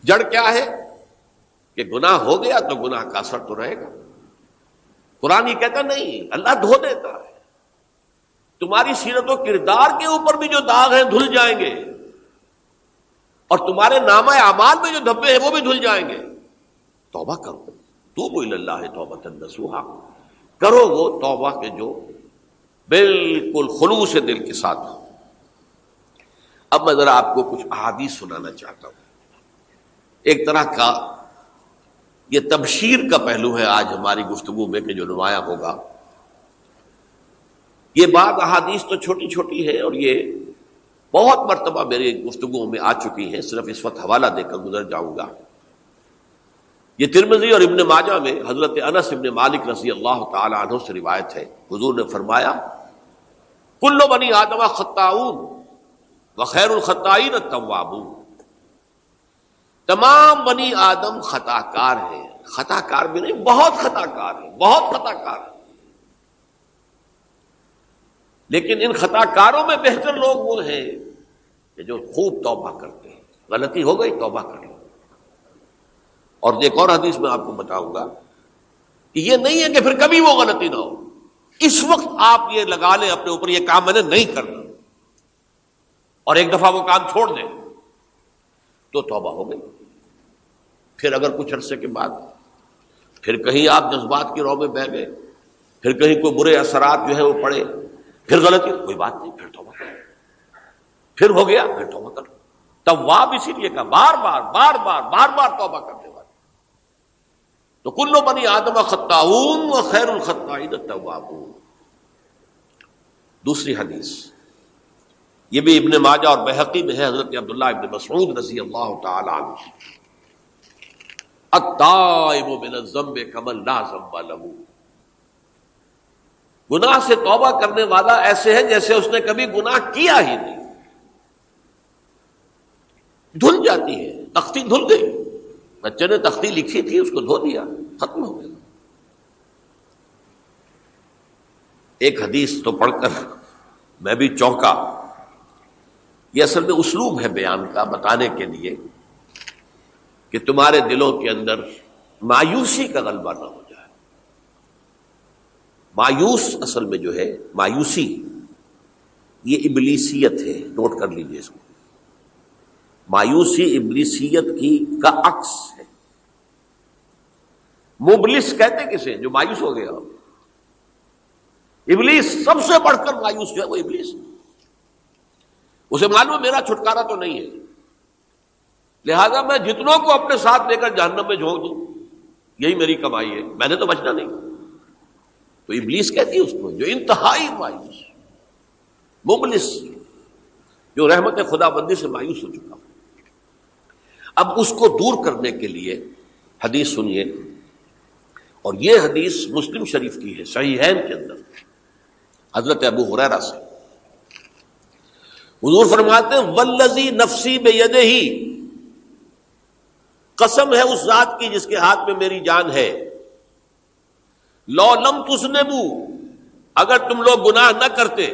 جڑ کیا ہے کہ گناہ ہو گیا تو گناہ کا اثر تو رہے گا. قرآن یہ کہتا نہیں، اللہ دھو دیتا ہے. تمہاری سیرت و کردار کے اوپر بھی جو داغ ہیں دھل جائیں گے، اور تمہارے نامہ اعمال میں جو دھبے ہیں وہ بھی دھل جائیں گے. توبہ کرو، توبوا الی اللہ توبۃ نصوحا، کرو وہ توبہ کے جو بالکل خلوص دل کے ساتھ ہو. اب میں ذرا آپ کو کچھ احادیث سنانا چاہتا ہوں. ایک طرح کا یہ تبشیر کا پہلو ہے آج ہماری گفتگو میں کہ جو نمایاں ہوگا. یہ بعض احادیث تو چھوٹی چھوٹی ہے اور یہ بہت مرتبہ میری گفتگو میں آ چکی ہیں، صرف اس وقت حوالہ دے کر گزر جاؤں گا. یہ ترمذی اور ابن ماجہ میں حضرت انس ابن مالک رضی اللہ تعالی عنہ سے روایت ہے. حضور نے فرمایا کل بنی آدم خطاؤون وخیر الخطائین التوابون، تمام بنی آدم خطا کار ہیں. خطا کار بھی نہیں، بہت خطا کار ہیں، بہت خطا کار ہیں. لیکن ان خطا کاروں میں بہتر لوگ وہ ہیں کہ جو خوب توبہ کرتے ہیں. غلطی ہو گئی توبہ کر لو. اور ایک اور حدیث میں آپ کو بتاؤں گا کہ یہ نہیں ہے کہ پھر کبھی وہ غلطی نہ ہو. اس وقت آپ یہ لگا لیں اپنے اوپر یہ کام میں نے نہیں کرنا، اور ایک دفعہ وہ کام چھوڑ دیں تو توبہ ہو گئی. پھر اگر کچھ عرصے کے بعد پھر کہیں آپ جذبات کی رو میں بہہ گئے، پھر کہیں کوئی برے اثرات جو ہے وہ پڑے، پھر غلطی، کوئی بات نہیں، پھر توبہ کرو. پھر ہو گیا پھر توبہ کرو. تواب اسی لیے کہا بار بار بار بار بار بار توبہ کرنے والے. تو کل بنی آدم خطاؤون وخیر الخطائین التوابون. دوسری حدیث یہ بھی ابن ماجہ اور بہقی میں ہے، حضرت عبداللہ ابن مسعود رضی اللہ تعالی عنہ، التائب من الذنب کمن لا ذنب له، گناہ سے توبہ کرنے والا ایسے ہے جیسے اس نے کبھی گناہ کیا ہی نہیں. دھل جاتی ہے، تختی دھل گئی. بچے نے تختی لکھی تھی، اس کو دھو دیا، ختم ہو گیا. ایک حدیث تو پڑھ کر میں بھی چونکا. یہ اصل میں اسلوب ہے بیان کا، بتانے کے لیے کہ تمہارے دلوں کے اندر مایوسی کا غلبہ نہ ہو جائے. مایوس اصل میں جو ہے مایوسی یہ ابلیسیت ہے، نوٹ کر لیجئے اس کو. مایوسی ابلیسیت کی کا عکس ہے. مبلس کہتے کسے جو مایوس ہو گیا. ابلیس سب سے بڑھ کر مایوس جو ہے وہ ابلیس. اسے معلوم میرا چھٹکارا تو نہیں ہے، لہذا میں جتنوں کو اپنے ساتھ لے کر جہنم میں جھونک دوں یہی میری کمائی ہے، میں نے تو بچنا نہیں. تو ابلیس کہتی ہے اس کو جو انتہائی مایوس، مبلس، جو رحمت خدا بندی سے مایوس ہو چکا. اب اس کو دور کرنے کے لیے حدیث سنیے، اور یہ حدیث مسلم شریف کی ہے صحیحین کے اندر حضرت ابو ہریرہ سے. حضور فرماتے ہیں والذی نفسی بیدہ، قسم ہے اس ذات کی جس کے ہاتھ میں میری جان ہے، لو لم تذنبوا، اگر تم لوگ گناہ نہ کرتے،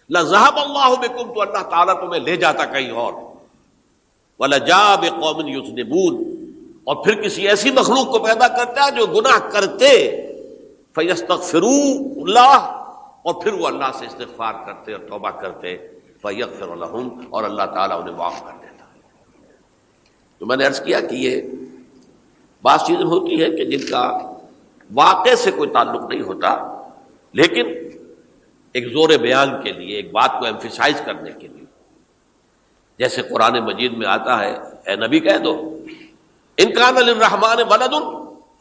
لذهب اللہ بکم، تو اللہ تعالیٰ تمہیں لے جاتا کہیں اور، وَلَجَاءَ بِقَوْمٍ يُذْنِبُونَ، اور پھر کسی ایسی مخلوق کو پیدا کرتا ہے جو گناہ کرتے، فَيَسْتَغْفِرُوا اللَّهَ، اور پھر وہ اللہ سے استغفار کرتے اور توبہ کرتے، فَيَغْفِرُ لَهُمْ، اور اللہ تعالیٰ انہیں معاف کر دیتا. تو میں نے عرض کیا کہ یہ بعض چیزیں ہوتی ہیں کہ جن کا واقع سے کوئی تعلق نہیں ہوتا، لیکن ایک زور بیان کے لیے، ایک بات کو ایمفیسائز کرنے کے لیے، جیسے قرآن مجید میں آتا ہے اے نبی کہہ دو ان کان للرحمن ولد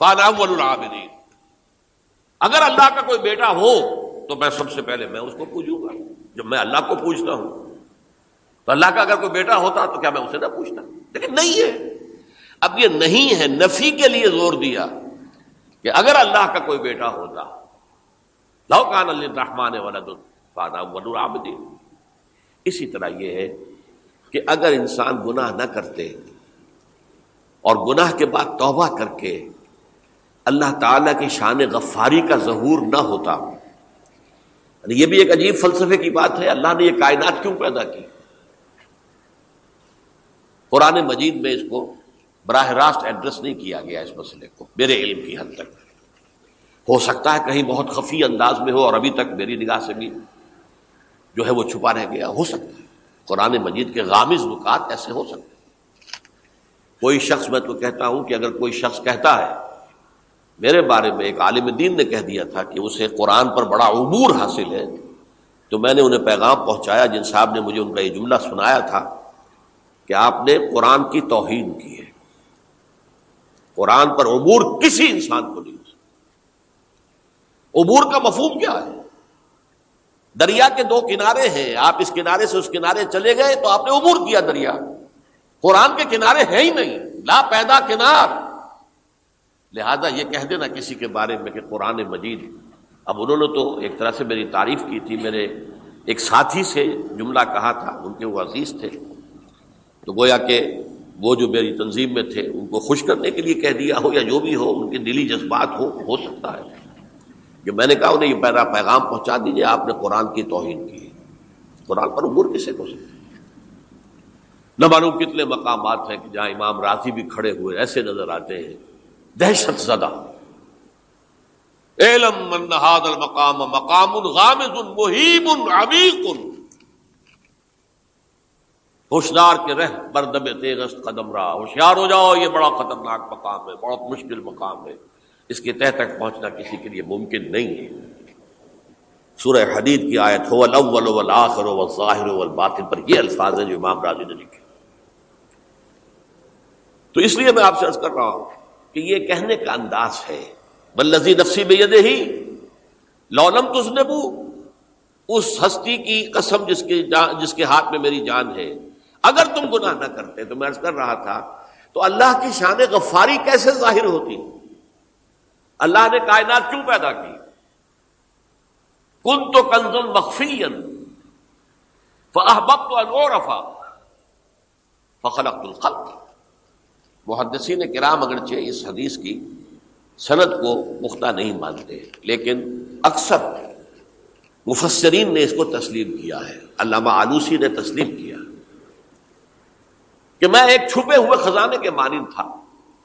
فانا اول العابدین، اگر اللہ کا کوئی بیٹا ہو تو میں سب سے پہلے میں اس کو پوجوں گا. جب میں اللہ کو پوجتا ہوں تو اللہ کا اگر کوئی بیٹا ہوتا تو کیا میں اسے نہ پوچھتا؟ لیکن نہیں ہے. اب یہ نہیں ہے، نفی کے لیے زور دیا کہ اگر اللہ کا کوئی بیٹا ہوتا، لو کان للرحمن ولد فانا اول العابدین. اسی طرح یہ ہے کہ اگر انسان گناہ نہ کرتے اور گناہ کے بعد توبہ کر کے اللہ تعالیٰ کی شان غفاری کا ظہور نہ ہوتا. یہ بھی ایک عجیب فلسفے کی بات ہے، اللہ نے یہ کائنات کیوں پیدا کی؟ قرآن مجید میں اس کو براہ راست ایڈریس نہیں کیا گیا اس مسئلے کو میرے علم کی حد تک. ہو سکتا ہے کہیں بہت خفی انداز میں ہو اور ابھی تک میری نگاہ سے بھی جو ہے وہ چھپا رہ گیا. ہو سکتا ہے قرآن مجید کے غامض نکات ایسے ہو سکتے ہیں. کوئی شخص، میں تو کہتا ہوں کہ اگر کوئی شخص کہتا ہے، میرے بارے میں ایک عالم دین نے کہہ دیا تھا کہ اسے قرآن پر بڑا عبور حاصل ہے، تو میں نے انہیں پیغام پہنچایا. جن صاحب نے مجھے ان کا یہ جملہ سنایا تھا کہ آپ نے قرآن کی توہین کی ہے. قرآن پر عبور کسی انسان کو نہیں ہو سکتا. عبور کا مفہوم کیا ہے؟ دریا کے دو کنارے ہیں، آپ اس کنارے سے اس کنارے چلے گئے تو آپ نے عبور کیا دریا. قرآن کے کنارے ہیں ہی نہیں، لا پیدا کنار. لہذا یہ کہہ دینا کسی کے بارے میں کہ قرآن مجید، اب انہوں نے تو ایک طرح سے میری تعریف کی تھی، میرے ایک ساتھی سے جملہ کہا تھا، ان کے وہ عزیز تھے، تو گویا کہ وہ جو میری تنظیم میں تھے ان کو خوش کرنے کے لیے کہہ دیا ہو یا جو بھی ہو، ان کے دلی جذبات ہو سکتا ہے کہ میں نے کہا انہیں یہ پہلا پیغام پہنچا دیجیے آپ نے قرآن کی توہین کی. قرآن پر عبور کسے کو سکتا؟ نہ معلوم کتنے مقامات ہیں کہ جہاں امام راضی بھی کھڑے ہوئے ایسے نظر آتے ہیں دہشت زدہ. اعلم ان هذا المقام مقام غامض مہیب عمیق، ہوشیار کے رہ بردب تیغست قدم رہا. ہوشیار ہو جاؤ، یہ بڑا خطرناک مقام ہے، بہت مشکل مقام ہے، اس کے تہ تک پہنچنا کسی کے لیے ممکن نہیں ہے. سورہ حدید کی آیت هو الاول والآخر والظاہر والباطن پر یہ الفاظ ہیں جو امام راضی نے لکھے. تو اس لیے میں آپ سے عرض کر رہا ہوں کہ یہ کہنے کا انداز ہے والذی نفسی بیدہ لو لم تذنبوا، اس ہستی کی قسم جس کے ہاتھ میں میری جان ہے، اگر تم گناہ نہ کرتے. تو میں عرض کر رہا تھا تو اللہ کی شان غفاری کیسے ظاہر ہوتی؟ اللہ نے کائنات کیوں پیدا کی؟ کنت کنزا مخفیا فاحببت ان اعرف فخلقت الخلق. محدثین کرام اگرچہ اس حدیث کی سند کو پختہ نہیں مانتے، لیکن اکثر مفسرین نے اس کو تسلیم کیا ہے. علامہ آلوسی نے تسلیم کیا کہ میں ایک چھپے ہوئے خزانے کے مانند تھا.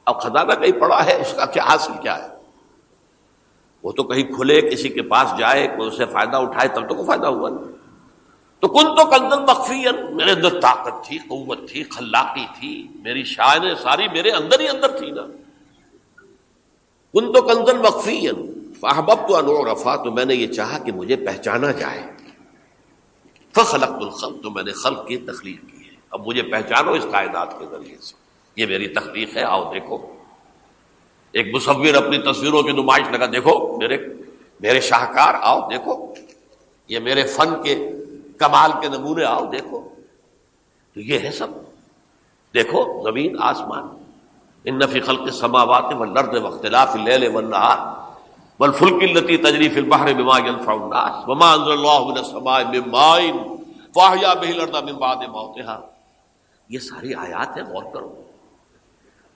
اب خزانہ کہیں پڑا ہے، اس کا کیا حاصل کیا ہے؟ وہ تو کہیں کھلے، کسی کے پاس جائے، کوئی اسے فائدہ اٹھائے تب تو کوئی فائدہ ہوا نا. تو کن تو کنزا مخفیا، میرے اندر طاقت تھی، قوت تھی، خلاقی تھی، میری شانیں ساری میرے اندر ہی اندر تھی نا. کن تو کنزا مخفیا فاحببت ان اعرف، تو میں نے یہ چاہا کہ مجھے پہچانا جائے. فخلقت الخلق، تو میں نے خلق کی تخلیق کی ہے. اب مجھے پہچانو اس کائنات کے ذریعے سے، یہ میری تخلیق ہے. آؤ دیکھو، ایک مصور اپنی تصویروں کی نمائش لگا، دیکھو میرے شاہکار، آؤ دیکھو، یہ میرے فن کے کمال کے نمونے، آؤ دیکھو. تو یہ ہے سب. دیکھو زمین آسمان، ان فی خلق السماوات والارض واختلاف اللیل والنہار والفلک التی تجری فی البحر بما ینفع الناس وما انزل اللہ من السماء من ماء فاحیا بہ الارض من بعد موتہا. یہ ساری آیات ہیں، غور کرو.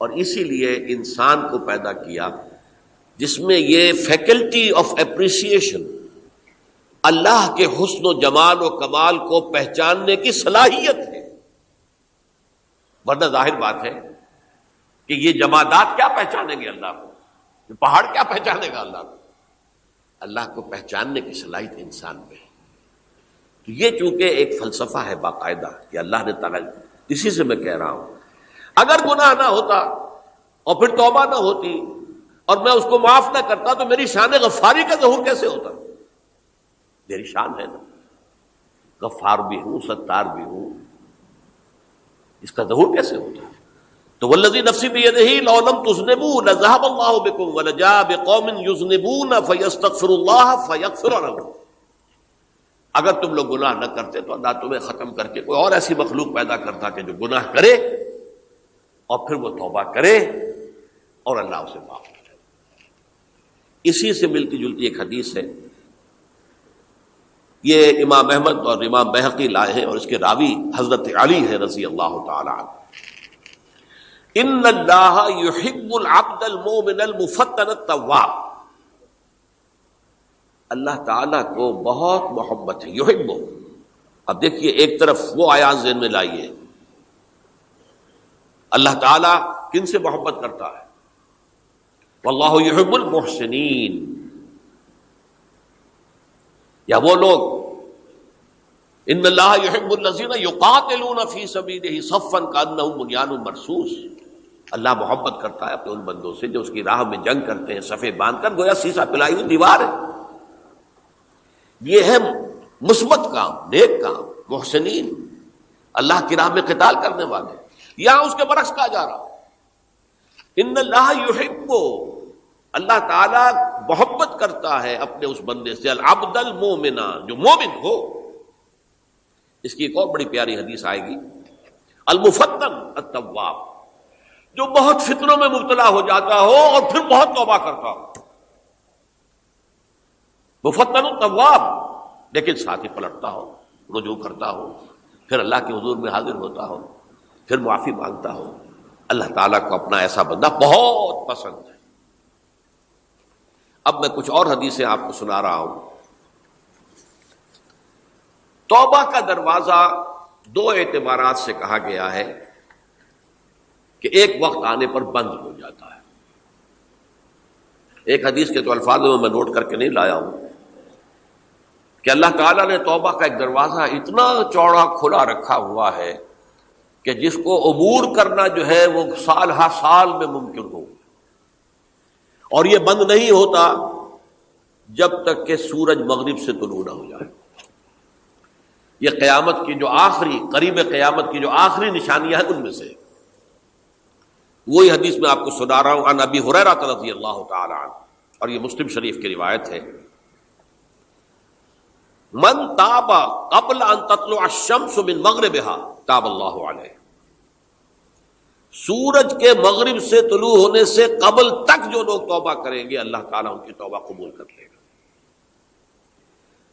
اور اسی لیے انسان کو پیدا کیا جس میں یہ فیکلٹی آف اپریسیشن، اللہ کے حسن و جمال و کمال کو پہچاننے کی صلاحیت ہے. ورنہ ظاہر بات ہے کہ یہ جمادات کیا پہچانیں گے اللہ کو، یہ پہاڑ کیا پہچانے گا اللہ کو؟ اللہ کو پہچاننے کی صلاحیت انسان میں ہے. تو یہ چونکہ ایک فلسفہ ہے باقاعدہ کہ اللہ نے تعالیٰ، اسی سے میں کہہ رہا ہوں اگر گناہ نہ ہوتا اور پھر توبہ نہ ہوتی اور میں اس کو معاف نہ کرتا تو میری شان غفاری کا ظہور کیسے ہوتا؟ میری شان ہے نا، غفار بھی ہوں، ستار بھی ہوں، اس کا ظہور کیسے ہوتا؟ تو والذی نفسی بیدہ لو لم تذنبوا لذهب اللہ بکم ولجاء بقوم یذنبون فیستغفروا اللہ فیغفر لهم. اگر تم لوگ گناہ نہ کرتے تو اللہ تمہیں ختم کر کے کوئی اور ایسی مخلوق پیدا کرتا کہ جو گناہ کرے اور پھر وہ توبہ کرے اور اللہ اسے معاف کرے. اسی سے ملتی جلتی ایک حدیث ہے، یہ امام احمد اور امام بہقی لائے ہیں اور اس کے راوی حضرت علی ہے رضی اللہ تعالی عنہ. ان اللہ یحب العبد المؤمن المفتن التواب. اللہ تعالیٰ کو بہت محبت ہے، یحب. اب دیکھیے ایک طرف وہ آیات ذہن میں لائیے اللہ تعالیٰ کن سے محبت کرتا ہے؟ واللہ یحب المحسنین. یا وہ لوگ ان اللہ یحب الذین یقاتلون فی سبیلہ صفا کانہم بنیان مرصوص. اللہ محبت کرتا ہے اپنے ان بندوں سے جو اس کی راہ میں جنگ کرتے ہیں صفے باندھ کر، گویا سیسا پلائی ہوئی دیوار ہے. یہ ہے مثبت کام، نیک کام، محسنین، اللہ کی راہ میں قتال کرنے والے. یہاں اس کے برعکس کہا جا رہا ان اللہ یحب، اللہ تعالیٰ محبت کرتا ہے اپنے اس بندے سے، العبد المومن، جو مومن ہو. اس کی ایک اور بڑی پیاری حدیث آئے گی، المفتن التواب، جو بہت فتنوں میں مبتلا ہو جاتا ہو اور پھر بہت توبہ کرتا ہو. مفتن التواب، لیکن ساتھ ہی پلٹتا ہو، رجوع کرتا ہو، پھر اللہ کے حضور میں حاضر ہوتا ہو، پھر معافی مانگتا ہو. اللہ تعالیٰ کو اپنا ایسا بندہ بہت پسند ہے. اب میں کچھ اور حدیثیں آپ کو سنا رہا ہوں. توبہ کا دروازہ دو اعتبارات سے کہا گیا ہے کہ ایک وقت آنے پر بند ہو جاتا ہے. ایک حدیث کے تو الفاظوں میں نوٹ کر کے نہیں لایا ہوں کہ اللہ تعالیٰ نے توبہ کا ایک دروازہ اتنا چوڑا کھلا رکھا ہوا ہے کہ جس کو عبور کرنا جو ہے وہ سال ہر سال میں ممکن ہو، اور یہ بند نہیں ہوتا جب تک کہ سورج مغرب سے طلوع نہ ہو جائے. یہ قیامت کی جو آخری، قریب قیامت کی جو آخری نشانیاں ہیں ان میں سے وہی حدیث میں آپ کو سنا رہا ہوں. عن ابی ہریرہ رضی اللہ تعالی عنہ، اور یہ مسلم شریف کی روایت ہے، من تاب قبل ان تطلع الشمس من مغربها تاب اللہ علیہ. سورج کے مغرب سے طلوع ہونے سے قبل تک جو لوگ توبہ کریں گے اللہ تعالیٰ ان کی توبہ قبول کر لے گا.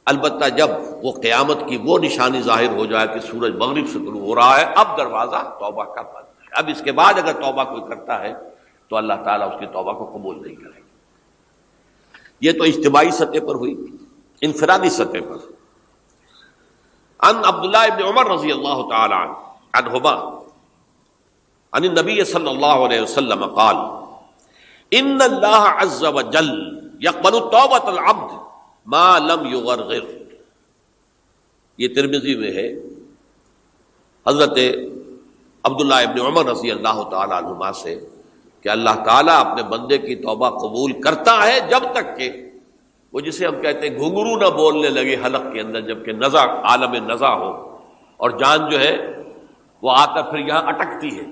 البتہ جب وہ قیامت کی وہ نشانی ظاہر ہو جائے کہ سورج مغرب سے طلوع ہو رہا ہے، اب دروازہ توبہ کا بند ہے. اب اس کے بعد اگر توبہ کوئی کرتا ہے تو اللہ تعالیٰ اس کی توبہ کو قبول نہیں کرے گا. یہ تو اجتماعی سطح پر ہوئی. انفرادی سطح پر ان عبداللہ ابن عمر رضی اللہ تعالی عنہما عن النبی صلی اللہ علیہ وسلم قال ان اللہ عز وجل یقبل توبۃ العبد ما لم یغرغر. یہ ترمذی میں ہے حضرت عبداللہ ابن عمر رضی اللہ تعالی عنہما سے کہ اللہ تعالیٰ اپنے بندے کی توبہ قبول کرتا ہے جب تک کہ وہ جسے ہم کہتے ہیں گھنگرو نہ بولنے لگے حلق کے اندر، جبکہ نزع، عالم نزع ہو اور جان جو ہے وہ آتا پھر یہاں اٹکتی ہے،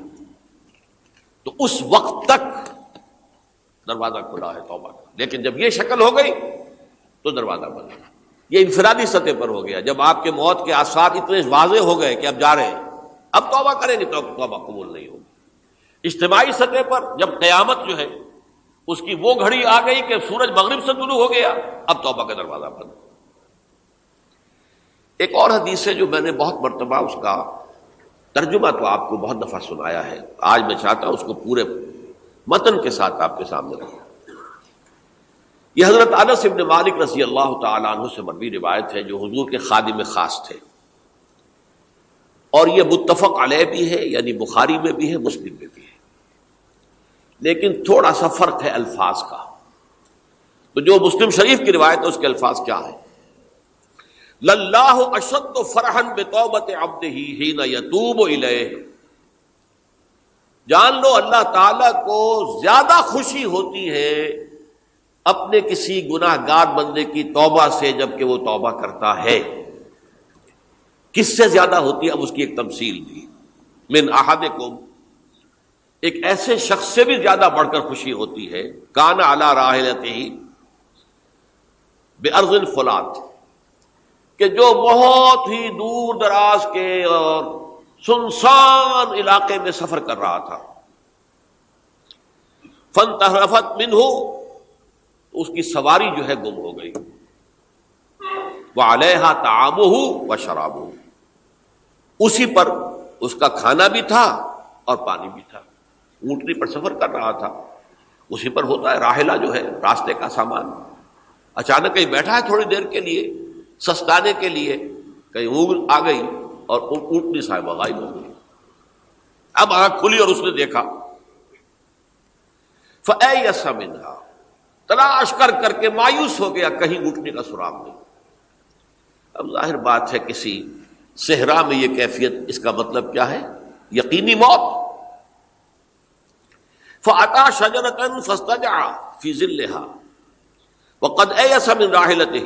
تو اس وقت تک دروازہ کھلا ہے توبہ کا. لیکن جب یہ شکل ہو گئی تو دروازہ بند. یہ انفرادی سطح پر ہو گیا. جب آپ کے موت کے آثار اتنے واضح ہو گئے کہ اب جا رہے ہیں، اب توبہ کریں گے تو توبہ قبول نہیں ہوگی. اجتماعی سطح پر جب قیامت جو ہے اس کی وہ گھڑی آ گئی کہ سورج مغرب سے طلوع ہو گیا، اب توبہ کا دروازہ بند. ایک اور حدیث ہے جو میں نے بہت مرتبہ اس کا ترجمہ تو آپ کو بہت دفعہ سنایا ہے، آج میں چاہتا ہوں اس کو پورے متن کے ساتھ آپ کے سامنے رکھوں. یہ حضرت انس بن مالک رضی اللہ تعالی عنہ سے مروی روایت ہے جو حضور کے خادم خاص تھے، اور یہ متفق علیہ بھی ہے، یعنی بخاری میں بھی ہے، مسلم میں بھی ہے، لیکن تھوڑا سا فرق ہے الفاظ کا. تو جو مسلم شریف کی روایت ہے اس کے الفاظ کیا ہے؟ للہ اشد فرحا بتوبۃ عبدہ حین یتوب الیہ. جان لو اللہ تعالیٰ کو زیادہ خوشی ہوتی ہے اپنے کسی گناہ گار بندے کی توبہ سے جب کہ وہ توبہ کرتا ہے. کس سے زیادہ ہوتی ہے؟ اب اس کی ایک تمثیل دی. من احدکم، ایک ایسے شخص سے بھی زیادہ بڑھ کر خوشی ہوتی ہے، کان علی راحلتہ بارض الفلات، کہ جو بہت ہی دور دراز کے اور سنسان علاقے میں سفر کر رہا تھا. فانتحرفت منہ، اس کی سواری جو ہے گم ہو گئی. وعلیہا طعامہ وشرابہ، اسی پر اس کا کھانا بھی تھا اور پانی بھی تھا. اونٹنی پر سفر کر رہا تھا، اسی پر ہوتا ہے راحلہ جو ہے راستے کا سامان. اچانک کہیں بیٹھا ہے تھوڑی دیر کے لیے سستانے کے لیے، کہیں اونگ آ گئی اور اونٹنی صاحبہ غائب ہو گئی. اب آنکھ کھلی اور اس نے دیکھا، فَأَيَّسَ مِنْهَا، تلاش کر کر کے مایوس ہو گیا، کہیں اٹھنے کا سراغ نہیں۔ اب ظاہر بات ہے کسی صحرا میں یہ کیفیت، اس کا مطلب کیا ہے؟ یقینی موت۔ فَأَتَىٰ شَجَرَةً فَاسْتَجَعَ فِي ظِلِّهَا وَقَدْ أَيَسَ مِنْ رَاحِلَتِهِ،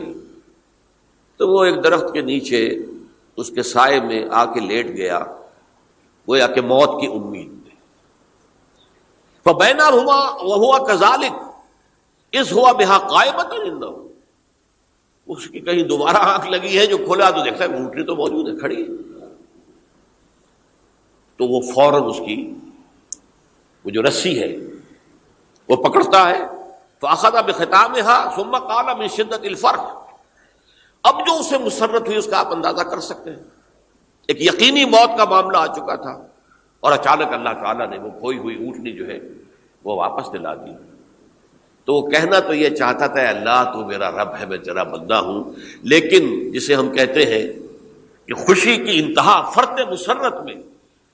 تو وہ ایک درخت کے نیچے اس کے سائے میں آ کے لیٹ گیا، گویا کہ موت کی امید میں۔ فَبَيْنَهُمَا وَهُوَ كَذَلِكَ إِذْ هُوَ بِهَا قَائِمَةٌ عِندَهُ، اس کی کہیں دوبارہ آنکھ لگی ہے، جو کھولا تو دیکھتا ہے اونٹنی تو موجود ہے، کھڑی ہے، تو وہ فوراً اس کی وہ جو رسی ہے وہ پکڑتا ہے۔ فَأَخَذَ بِخِتَامِهَا ثُمَّ قَالَ مِن شِدَّةِ الْفَرْقِ، اب جو اسے مسرت ہوئی اس کا آپ اندازہ کر سکتے ہیں، ایک یقینی موت کا معاملہ آ چکا تھا، اور اچانک اللہ تعالیٰ نے وہ کھوئی ہوئی اونٹنی جو ہے وہ واپس دلا دی۔ تو وہ کہنا تو یہ چاہتا تھا، اللہ تو میرا رب ہے، میں تیرا بندہ ہوں، لیکن جسے ہم کہتے ہیں کہ خوشی کی انتہا فرط مسرت میں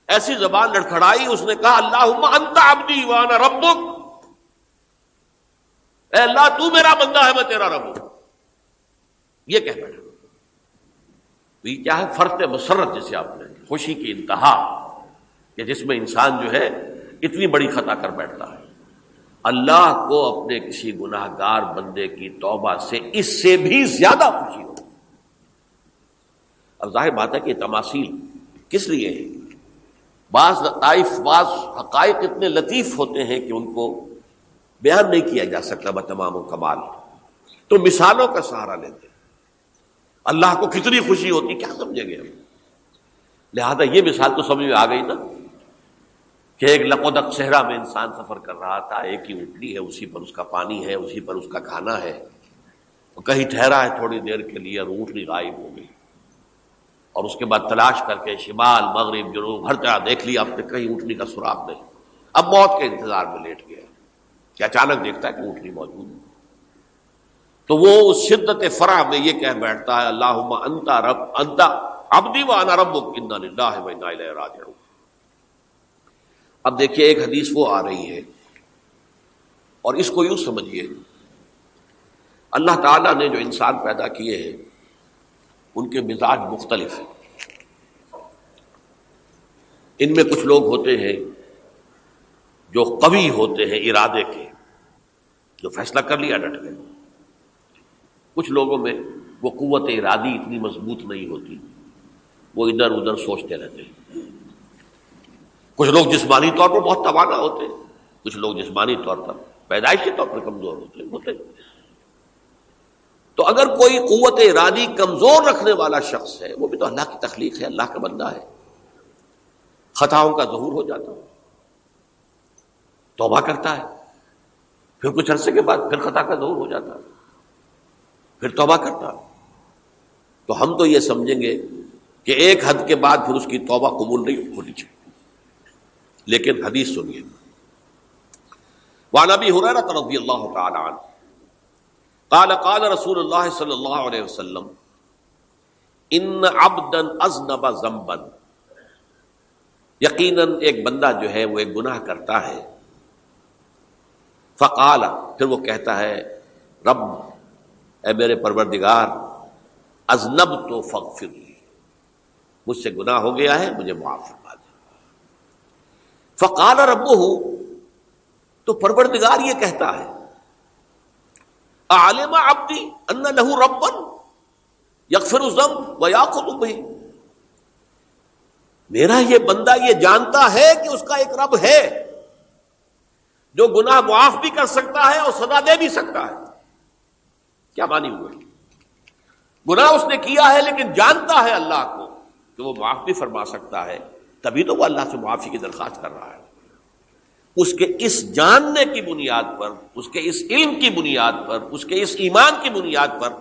ایسی زبان لڑکھڑائی، اس نے کہا اللہم انت عبدی وانا ربک، اے اللہ تو میرا بندہ ہے، میں تیرا رب ہوں، یہ کہہ بیٹھا۔ یہ کیا ہے؟ فرط مسرت، جسے آپ نے خوشی کی انتہا، کہ جس میں انسان جو ہے اتنی بڑی خطا کر بیٹھتا ہے۔ اللہ کو اپنے کسی گناہ گار بندے کی توبہ سے اس سے بھی زیادہ خوشی ہو۔ اب ظاہر بات ہے کہ تماثیل کس لیے ہے؟ بعض لطائف، بعض حقائق اتنے لطیف ہوتے ہیں کہ ان کو بیان نہیں کیا جا سکتا بتمام و کمال، تو مثالوں کا سہارا لیتے ہیں۔ اللہ کو کتنی خوشی ہوتی کیا سمجھیں گے ہم؟ لہذا یہ مثال تو سمجھ میں آ گئی نا کہ ایک لقودق صحرا میں انسان سفر کر رہا تھا، ایک ہی اونٹنی ہے، اسی پر اس کا پانی ہے، اسی پر اس کا کھانا ہے، وہ کہیں ٹھہرا ہے تھوڑی دیر کے لیے اور اونٹنی غائب ہو گئی، اور اس کے بعد تلاش کر کے شمال مغرب جنوب ہر جگہ دیکھ لیا، اب تک کہیں اونٹنی کا سراغ نہیں۔ اب موت کے انتظار میں لیٹ گیا کہ اچانک دیکھتا ہے کہ اونٹنی موجود ہے، تو وہ اس شدت فرح میں یہ کہہ بیٹھتا ہے اللہم انت عبدی وانا ربک انا للہ و انا الیہ راجعون۔ اب دیکھیے ایک حدیث وہ آ رہی ہے، اور اس کو یوں سمجھیے، اللہ تعالیٰ نے جو انسان پیدا کیے ہیں ان کے مزاج مختلف ہیں۔ ان میں کچھ لوگ ہوتے ہیں جو قوی ہوتے ہیں ارادے کے، جو فیصلہ کر لیا ڈٹ گئے۔ کچھ لوگوں میں وہ قوت ارادی اتنی مضبوط نہیں ہوتی، وہ ادھر ادھر سوچتے رہتے ہیں۔ کچھ لوگ جسمانی طور پر بہت توانا ہوتے ہیں، کچھ لوگ جسمانی طور پر پیدائشی طور پر کمزور ہوتے ہیں۔ تو اگر کوئی قوت ارادی کمزور رکھنے والا شخص ہے، وہ بھی تو اللہ کی تخلیق ہے، اللہ کا بندہ ہے، خطاؤں کا ظہور ہو جاتا ہے، توبہ کرتا ہے، پھر کچھ عرصے کے بعد پھر خطا کا ظہور ہو جاتا ہے، پھر توبہ کرتا ہے، تو ہم تو یہ سمجھیں گے کہ ایک حد کے بعد پھر اس کی توبہ قبول نہیں ہونی چاہیے۔ لیکن حدیث سنیے، وعن ابی ہریرہ رضی اللہ تعالی عنہ قال قال رسول اللہ صلی اللہ علیہ وسلم ان عبدا اذنب ذنبا، یقیناً ایک بندہ جو ہے وہ ایک گناہ کرتا ہے، فقال، پھر وہ کہتا ہے رب، اے میرے پروردگار، اذنبت فاغفر لی، مجھ سے گناہ ہو گیا ہے، مجھے معاف فرما دے۔ فقال ربہ، تو پروردگار یہ کہتا ہے اعلم عبدی ان لہ ربا یغفر الذنب ویاخذ بہ، میرا یہ بندہ یہ جانتا ہے کہ اس کا ایک رب ہے جو گناہ معاف بھی کر سکتا ہے اور سزا دے بھی سکتا ہے۔ کیا معنی ہوئے؟ گناہ اس نے کیا ہے لیکن جانتا ہے اللہ کو کہ وہ معاف بھی فرما سکتا ہے، تبھی تو وہ اللہ سے معافی کی درخواست کر رہا ہے۔ اس کے اس جاننے کی بنیاد پر، اس کے اس علم کی بنیاد پر، اس کے اس ایمان کی بنیاد پر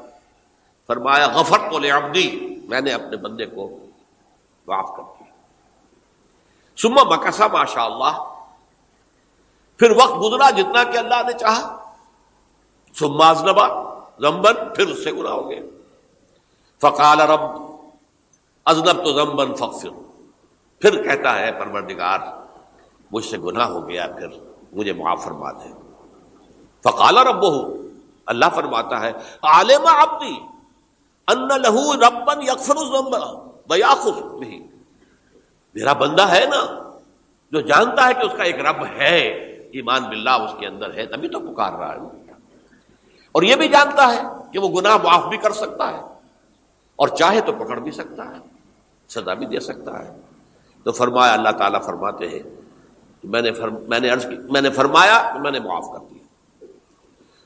فرمایا غفرت لعبدی، میں نے اپنے بندے کو معاف کر دیا۔ ثم مکث ما شاء اللہ، پھر وقت گزرا جتنا کہ اللہ نے چاہا۔ ثم اذنب ذنبا، پھر اس سے گناہ ہو گئے۔ فقال رب اذنبت ذنبا فاغفر، پھر کہتا ہے پروردگار مجھ سے گناہ ہو گیا، پھر مجھے معاف فرما دے۔ فقال ربہ، اللہ فرماتا ہے عالم عبدی ان لہ ربا یغفر الذنب ویأخذ بہ، میرا بندہ ہے نا جو جانتا ہے کہ اس کا ایک رب ہے، ایمان باللہ اس کے اندر ہے، تبھی تو پکار رہا ہے، اور یہ بھی جانتا ہے کہ وہ گناہ معاف بھی کر سکتا ہے اور چاہے تو پکڑ بھی سکتا ہے، سزا بھی دے سکتا ہے۔ تو فرمایا، اللہ تعالیٰ فرماتے ہیں میں نے فرمایا کہ میں نے معاف کر دیا۔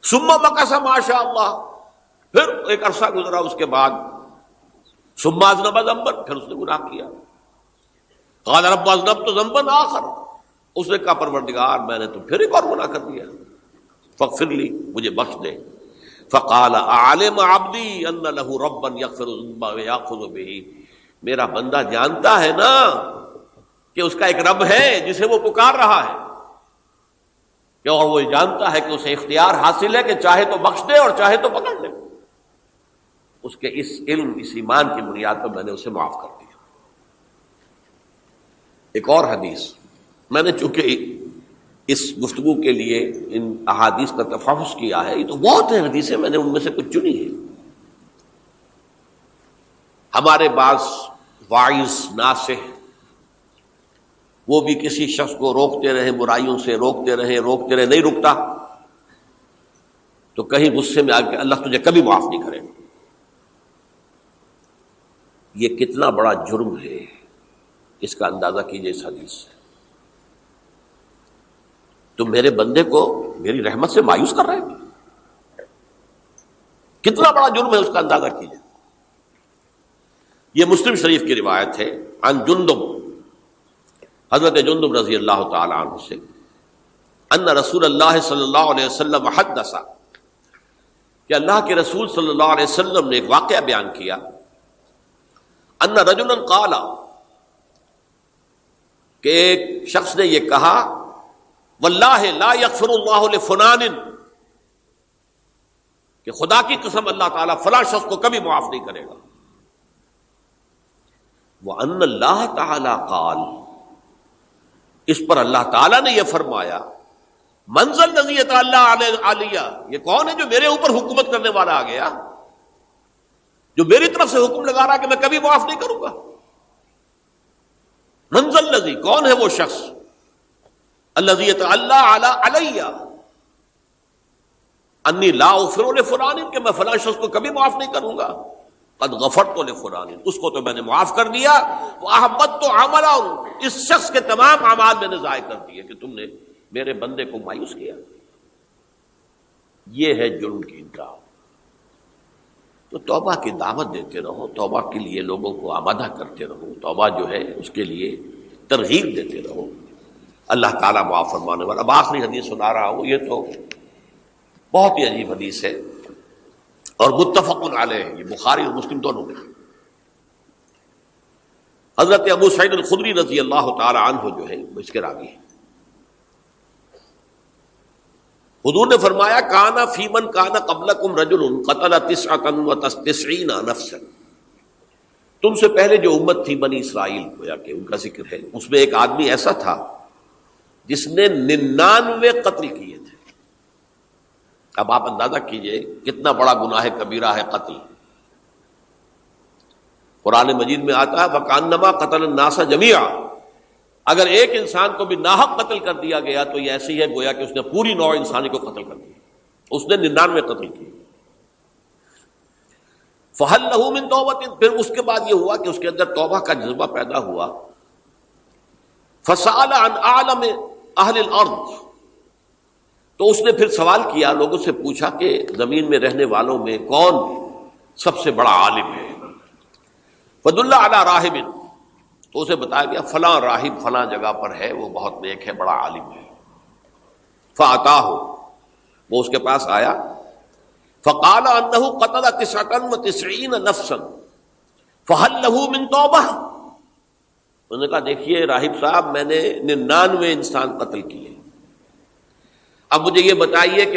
ثم مکث ما شاء اللہ، پھر ایک عرصہ گزرا اس کے بعد، ثم اذنب ذنبا، پھر اس نے گناہ کیا۔ قال رب اذنبت ذنبا آخر، اس نے کہا پروردگار میں نے تو پھر ایک اور گناہ کر دیا، فاغفر لی، مجھے بخش دے۔ فقال اعلم عبدی ان لہ ربا یغفر الذنب ویأخذ بہ، میرا بندہ جانتا ہے نا کہ اس کا ایک رب ہے جسے وہ پکار رہا ہے، اور وہ جانتا ہے کہ اسے اختیار حاصل ہے کہ چاہے تو بخش دے اور چاہے تو پکڑ لے۔ اس کے اس علم، اس ایمان کی بنیاد پر میں نے اسے معاف کر دیا۔ ایک اور حدیث، میں نے چونکہ اس گفتگو کے لیے ان احادیث کا تفحص کیا ہے، یہ تو بہت ہیں حدیثیں، میں نے ان میں سے کچھ چنی ہیں۔ ہمارے بعض واعظ ناصح وہ بھی کسی شخص کو روکتے رہے، برائیوں سے روکتے رہے، نہیں رکتا، تو کہیں غصے میں آ کے اللہ تجھے کبھی معاف نہیں کرے گا۔ یہ کتنا بڑا جرم ہے، اس کا اندازہ کیجئے اس حدیث سے۔ تم میرے بندے کو میری رحمت سے مایوس کر رہے ہیں، کتنا بڑا جرم ہے، اس کا اندازہ کیجئے۔ یہ مسلم شریف کی روایت ہے، عن جندب، حضرت جندب رضی اللہ تعالی عنہ سے، ان رسول اللہ صلی اللہ علیہ وسلم حدث، کہ اللہ کے رسول صلی اللہ علیہ وسلم نے ایک واقعہ بیان کیا، ان رجلا قال، کہ ایک شخص نے یہ کہا، واللہ لا یغفر اللہ لفلان، کہ خدا کی قسم اللہ تعالیٰ فلاں شخص کو کبھی معاف نہیں کرے گا۔ وَأَنَّ اللَّهَ تَعَالَى قَالَ، اس پر اللہ تعالیٰ نے یہ فرمایا، مَنْ ذَا الَّذِي يَتَعَالَىٰ عَلَيَّ، یہ کون ہے جو میرے اوپر حکومت کرنے والا آ گیا، جو میری طرف سے حکم لگا رہا کہ میں کبھی معاف نہیں کروں گا۔ مَنْ ذَا الَّذِي، کون ہے وہ شخص، الَّذِي يَتَعَالَىٰ عَلَيَّ اَنِّي لَا أَغْفِرُ لِفُلَانٍ، کہ میں فلاں شخص کو کبھی معاف نہیں کروں گا، قد غفرت لفلان، اس کو تو میں نے معاف کر دیا، وَأَحْبَطْتُ عَمَلَهُ، اس شخص کے تمام اعمال میں نے ضائع کر دیے کہ تم نے میرے بندے کو مایوس کیا۔ یہ ہے جرم کی انتہا۔ تو توبہ کی دعوت دیتے رہو، توبہ کے لیے لوگوں کو آمادہ کرتے رہو، توبہ جو ہے اس کے لیے ترغیب دیتے رہو، اللہ تعالیٰ معاف فرمانے والا۔ اب آخری حدیث سنا رہا ہوں، یہ تو بہت ہی عجیب حدیث ہے اور متفق علیہ، یہ بخاری اور مسلم دونوں میں۔ حضرت ابو سعید الخدری رضی اللہ تعالی عنہ جو ہے وہ اس کے راوی ہیں۔ حضور نے فرمایا، کانا فی من کانا قبلکم رجل قتل 99 نفسا، تم سے پہلے جو امت تھی بنی اسرائیل، گویا کہ ان کا ذکر ہے، اس میں ایک آدمی ایسا تھا جس نے 99 قتل کیے تھے۔ اب آپ اندازہ کیجئے کتنا بڑا گناہ کبیرہ ہے قتل۔ قرآن مجید میں آتا ہے وَكَأَنَّمَا قَتَلَ النَّاسَ جَمِيعًا، اگر ایک انسان کو بھی ناحق قتل کر دیا گیا تو یہ ایسی ہے گویا کہ اس نے پوری نوع انسانی کو قتل کر دیا، اس نے 99 قتل کیے۔ فَهَلْ لَهُ مِن تَوْبَةٍ، پھر اس کے بعد یہ ہوا کہ اس کے اندر توبہ کا جذبہ پیدا ہوا۔ فَسَأَلَ عَنْ أَعْلَمِ أَهْلِ الْأَرْضِ، تو اس نے پھر سوال کیا، لوگوں سے پوچھا کہ زمین میں رہنے والوں میں کون سب سے بڑا عالم ہے۔ فَدُلَّ عَلَىٰ رَاهِبٍ، تو اسے بتایا گیا فلاں راہب فلاں جگہ پر ہے، وہ بہت نیک ہے، بڑا عالم ہے۔ فَأَتَاهُ، وہ اس کے پاس آیا، فَقَالَ أَنَّهُ قَتَلَ 99 نَفْسًا فَهَلْ لَهُ مِن تَوْبَةٍ، انہوں نے کہا دیکھیے راہب صاحب، میں نے 99 انسان قتل کیے، اب مجھے یہ بتائیے کہ